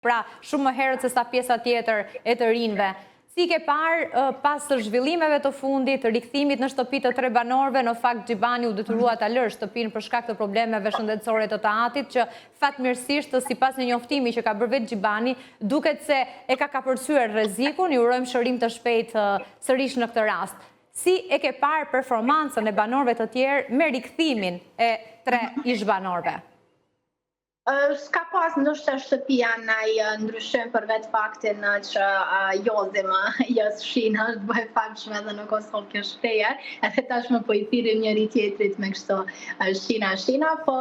pra shumë më herët se sa pjesa tjetër e të rinjve. Si ke parë pas zhvillimeve të fundit, rikthimit në shtëpi të 3 banorëve, në fakt Xhibani u detyrua ta lërë shtëpinë për shkak të problemeve shëndetësore të të atit, që fatmirësisht sipas një njoftimi që ka bërë vetë Xhibani, duket se e ka kapërcyer rrezikun, i urojmë shërim të shpejtë sërish në këtë rast. Si e ke parë performancën e banorëve të tjerë me rikthimin e 3 ish-banorëve? S'ka pas ndoshta shtëpia ndaj ndryshim për vetë faktin që Jozim jës shina është bëhe famshme edhe në Kosovë kjo shpreje, edhe tashmë po i thirim njëri tjetrit me kështu shina, po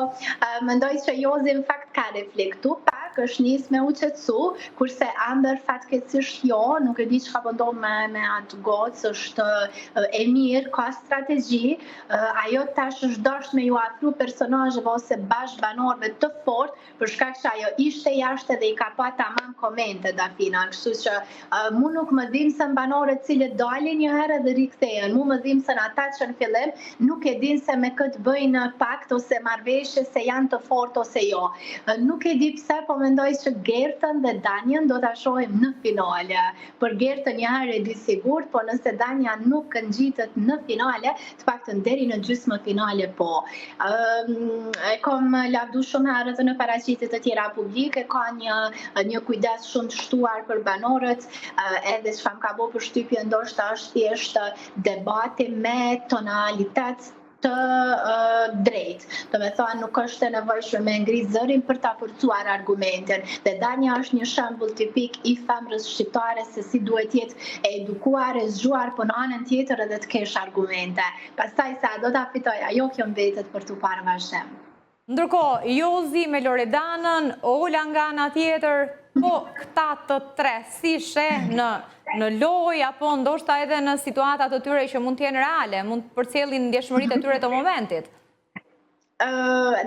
mendoj që Jozim fakt ka reflektu pak, është nis me u qetësu, kurse Amber fatkeqësisht jo, nuk e di çka po ndodh me atë gocë, është e mirë, ka strategji, ajo tash është dashur me ju afru personazheve ose bashkëbanorëve të fortë, për shkak që ajo ishte jashtë dhe i ka pa tamam komente Dafina, kështu që mu nuk më dhimbsen banorët cilët dalin një herë dhe rikthehen, mu më dhimbsen ata që në fillim nuk e din se me këtë bëjnë pakt ose marrëveshje se janë të fortë ose jo. Nuk e di pse, po mendoj që Gertën dhe Danjën do ta shohim në finale. Për Gertën një herë e di sigurt, po nëse Danja nuk ngjitet në finale, të paktën deri në gjysmë finale po. E kam lavdu shumë herë në paraqitje të tjera publike, ka një kujdes shumë të shtuar për banorët, edhe çfarë më ka bërë përshtypje ndoshta është thjesht debati me tonalitet të drejt. Do me thonë nuk është e nevojshme me ngritë zërin për ta forcuar argumentin. Dhe Danja është një shembull tipik i femrës shqiptare se si duhet jetë e edukuar, e zgjuar, po në anën tjetër edhe të kesh argumente. Pastaj sa do ta fitoj, ajo kjo mbetet për t'u parë vazhdim. Ndërkohë, Jozi me Loredanën, Ola nga ana tjetër, po këta të 3, si sheh në lojë, apo ndoshta edhe në situatat të tyre që mund të jenë reale, mund të përcjellin ndjeshmëritë e tyre të momentit?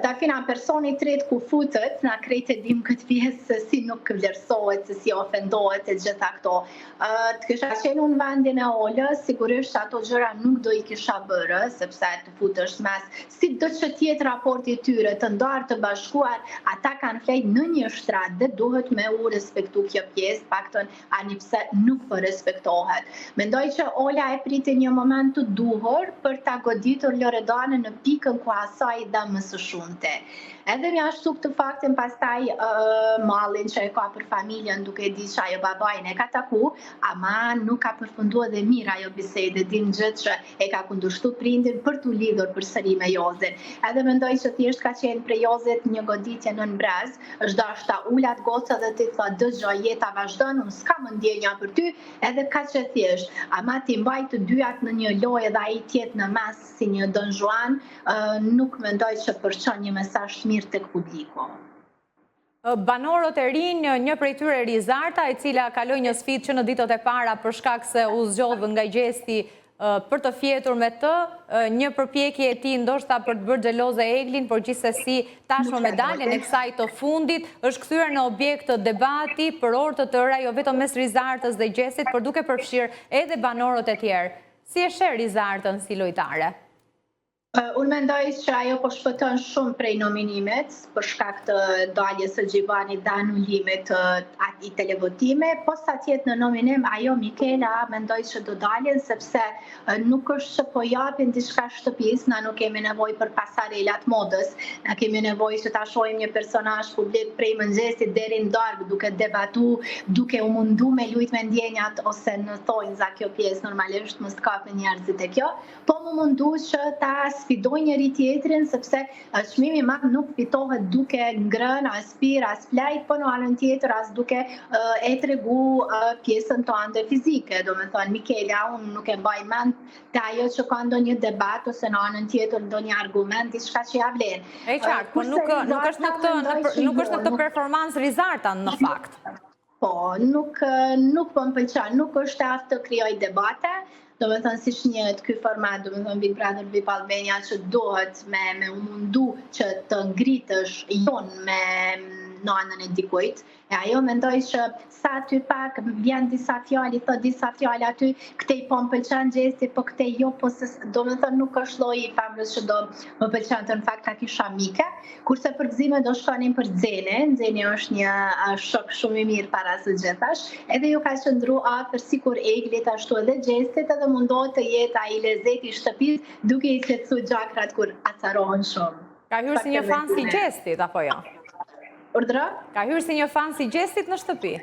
Dafina, personi i tretë ku futet, na krejt e dim këtë pjesë se si nuk vlerësohet, se si ofendohet e gjitha këto. Të kisha qenë unë vendin e Olës, sigurisht ato gjëra nuk do i kisha bërë, sepse të futesh mes si do që tjetë raporti tyre, të ndarë të bashkuar, ata kanë flejt në një shtrat dhe duhet me u respektu kjo pjesë, paktën ani pse nuk po respektohet. Mendoj që Ola e priti një moment të duhur për ta goditur Loredanën në pikën ku asaj më së shumte. Edhe më ashtu këtë faktin pastaj mallin që e ka për familjen, duke di që ajo babajin e ka taku, ama nuk ka përfunduar dhe mirë ajo bisedë, dim gjithë që e ka kundërshtu prindin për t'u lidhur përsëri me Jozin. Edhe mendoj që thjesht ka qenë për Jozit një goditje në nbrez, është dashta ulat goca dhe ti thot dëgjoj jeta vazhdon, unë s'kam ndjenja për ty, edhe ka që thjesht, ama ti mbaj të dyat në një lojë dhe ai tjetë në mes si një Don Juan, nuk mendoj që përçon një mesazh mirë tek publiku. Banorët e rinj, një prej tyre Rizarta, e cila kaloi një sfidë që në ditët e para për shkak se u zgjodh nga gjesti për të fjetur me të, një përpjekje e tij ndoshta për të bërë xheloze Eglin, por gjithsesi tashmë medaljen e kësaj të fundit është kthyer në objekt të debati për orë të tëra, jo vetëm mes Rizartës dhe Gjestit, por duke përfshirë edhe banorët e tjerë. Si e sheh Rizartën si lojtare? Unë mendoj që ajo po shpëton shumë prej nominimet për shkak të daljes së Xhibanit dhe anulimit i televotime, po sa tjetë në nominim ajo Mikela mendoj që do daljen sepse nuk është që po japin diçka shtëpis, na nuk kemi nevojë për pasarelat modës, na kemi nevojë që ta shohim një personazh publik prej mëngjesit deri në darkë duke debatu, duke u mundu me lujt me ndjenjat ose në thonjë za kjo pjesë normalisht mos kapin njerëzit e kjo, po mu mundu që ta sfidoj njëri tjetrin, sepse çmimi i madh nuk fitohet duke ngrënë as pir, as flajt, po në anën tjetër as duke e tregu pjesën tonë fizike. Do me thonë, Mikela, unë nuk e mbaj mend të ajo që ka ndonjë debat ose në anën tjetër ndonjë argument, diçka që ja vlen. E qartë, po nuk është në këtë performancë Rizarta në fakt. Po, nuk po më pëlqen, nuk është aftë të krijoj debate. Do me thënë si shnjët këj format, do me thënë Big Brother VIP Albania që dohet me u mundu që të ngritësh jonë nënën e dikujt. E ajo mendoj që sa aty pak vjen disa fjalë, thot disa fjalë aty, këtej po më pëlqen gjesti, po këtej jo, po se do me thënë nuk është lloji i femrës që do më pëlqente, në fakt ta kisha mike, kurse për gëzime do shkonim për Xene. Xeni është një shok shumë i mirë para së gjithash, edhe ju ka qëndru afër sikur Eglit, ashtu edhe gjestit, edhe mundohet të jetë ai lezeti i shtëpisë duke i qetësu gjakrat kur acarohen shumë. Ka hyrë si një fan si gjestit, apo jo? Urdhra? Ka hyrë si një fan si gjestit në shtëpi?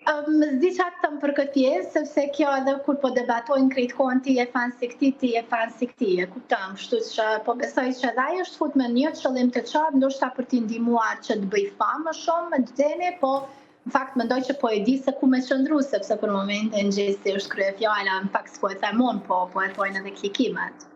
S'di që atë tëmë për këtë pjesë, sepse kjo edhe kur po debatojnë krejt kohën ti e fan si këti, ti e fan si këti, e kuptam, shtu që po besoj që edhe ajo është fut me një qëllim të qartë, ndoshta për t'i ndihmuar që të bëj famë shumë me Xene, po në fakt mendoj që po e di se ku me qëndru, sepse për momentin gjesti është kryefjala, në fakt s'po e themon, po e thojnë edhe klikimet.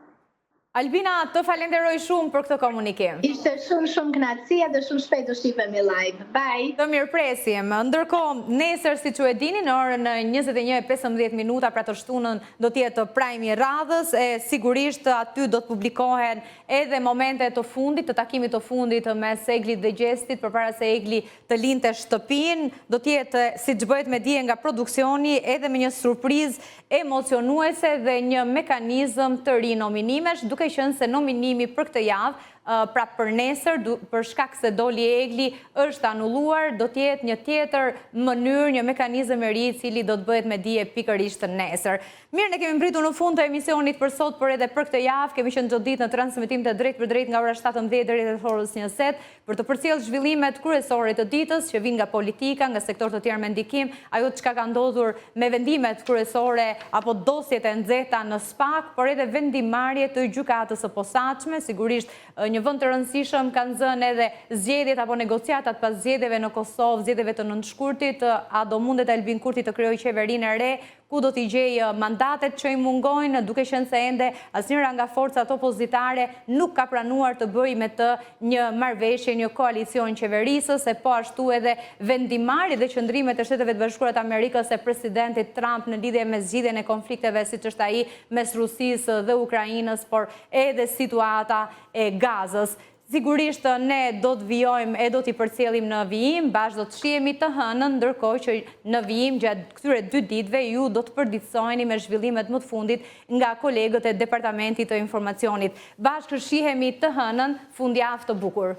Albina, të falenderoj shumë për këtë komunikim. Ishte shumë kënaqësi dhe shumë shpejt do shihemi live. Bye! Të mirëpresim. Ndërkohë, nesër, si që e dini, në orën 21:15 pra të shtunën do tjetë prajmi radhës, e sigurisht aty do të publikohen edhe momentet të fundit, të takimit të fundit mes Eglit dhe Gjestit, përpara se Egli të linte shtëpin, do tjetë, si që bëhet me dije nga produksioni, edhe me një surpriz emocionuese dhe një mekanizëm të rinominimesh, duke qenë se nominimi për këtë javë, pra për nesër, për shkak se doli Egli, është anulluar, do t'jetë një tjetër mënyrë, një mekanizëm i ri, cili do të bëhet me dije pikërisht nesër. Mirë, ne kemi mbritur në fund të emisionit për sot, por edhe për këtë javë, kemi qenë çdo ditë në transmetim të drejt për drejt nga ora 17 deri te orës 20, për të përcjellë zhvillimet kryesore të ditës, që vijnë nga politika, nga sektorë të tjerë me ndikim, ajo çka ka ndodhur me vendimet kryesore apo dosjet e nxehta në SPAK, por edhe vendimarrje të gjykatës së posaçme, sigurisht një vend të rëndësishëm kanë zënë edhe zgjedhjet apo negociatat pas zgjedhjeve në Kosovë, zgjedhjeve të nëntëshkurtit, a do mundet Albin Kurti të krijojë qeverinë e re, ku do t'i gjejë mandatet që i mungojnë, duke qenë se ende asnjëra nga forcat opozitare nuk ka pranuar të bëjë me të një marrëveshje, një koalicion qeverisës, e po ashtu edhe vendimarrjet dhe qëndrimet e Shteteve të Bashkuara të Amerikës e presidentit Trump në lidhje me zgjidhjen e konflikteve, siç është ai mes Rusisë dhe Ukrainës, por edhe situata e Gazës. Sigurisht ne do të vijojmë e do t'i përcjellim në vijim, bashkë do të shihemi të hënën, ndërkohë që në vijim gjatë këtyre 2 ditëve ju do të përditësoheni me zhvillimet më të fundit nga kolegët e Departamentit të Informacionit. Bashkë shihemi të hënën, fundjavë të bukur.